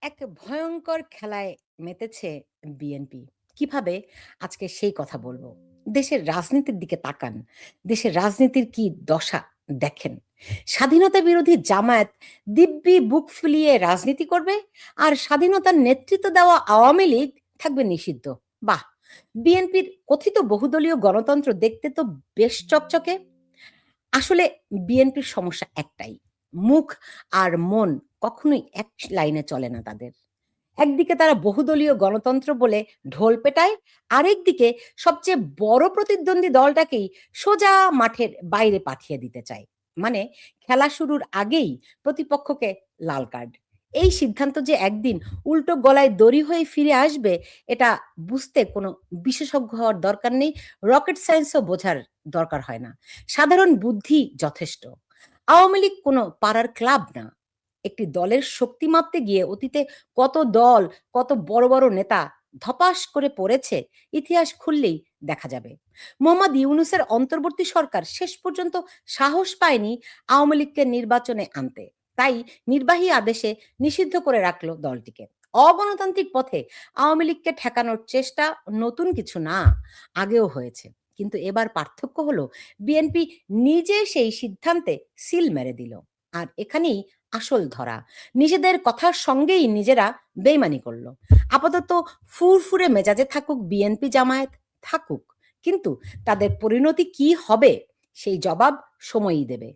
এক ভয়ঙ্কর খেলায় মেতেছে বিএনপি। কিভাবে? আজকে সেই কথা বলবো। দেশের রাজনীতির দিকে তাকান। দেশের রাজনীতির কি দশা দেখেন। স্বাধীনতা বিরোধী জামায়াত দিব্যি বুক ফুলিয়ে রাজনীতি করবে, আর স্বাধীনতার নেতৃত্ব দেওয়া আওয়ামী লীগ থাকবে নিষিদ্ধ। বাহ! বিএনপির কথিত বহুদলীয় গণতন্ত্র দেখতে তো বেশ চকচকে। আসলে বিএনপির সমস্যা একটাই। মুখ আর মন কখনোই এক লাইনে চলে না তাদের। একদিকে তারা বহুদলীয় গণতন্ত্র বলে ঢোল পেটায়, আরেকদিকে সবচেয়ে বড় প্রতিদ্বন্দ্বী দলটাকেই সোজা মাঠের বাইরে পাঠিয়ে দিতে চায়। মানে খেলা শুরুর আগেই প্রতিপক্ষকে লাল কার্ড। এই সিদ্ধান্ত যে একদিন উল্টো গলায় দড়ি হয়ে ফিরে আসবে, এটা বুঝতে কোনো বিশেষজ্ঞ হওয়ার দরকার নেই, রকেট সায়েন্সও বোঝার দরকার হয় না। সাধারণ বুদ্ধি যথেষ্ট। আওয়ামী লীগ কোনো পাড়ার ক্লাব না। একটি দলের শক্তি মাপতে গিয়ে অতীতে কত দল, কত বড়, বড় নেতা ধপাস করে পড়েছে, ইতিহাস খুললেই দেখা যাবে। মোহাম্মদ ইউনূসের অন্তর্বর্তী সরকার শেষ পর্যন্ত সাহস পায়নি আওয়ামী লীগকে নির্বাচনে আনতে। তাই নির্বাহী আদেশে নিষিদ্ধ করে রাখল দলটিকে। অগণতান্ত্রিক পথে আওয়ামী লীগকে ঠেকানোর চেষ্টা নতুন কিছু না, আগেও হয়েছে। কিন্তু এবার পার্থক্য হলো বিএনপি নিজে সেই সিদ্ধান্তে সিল মেরে দিল। আর এখানেই আসল ধরা। নিজেদের কথার সঙ্গেই নিজেরা বেইমানি করল। আপাতত ফুরফুরে মেজাজে থাকুক বিএনপি জামায়াত, থাকুক। কিন্তু তাদের পরিণতি কি হবে সেই জবাব সময়ই দেবে।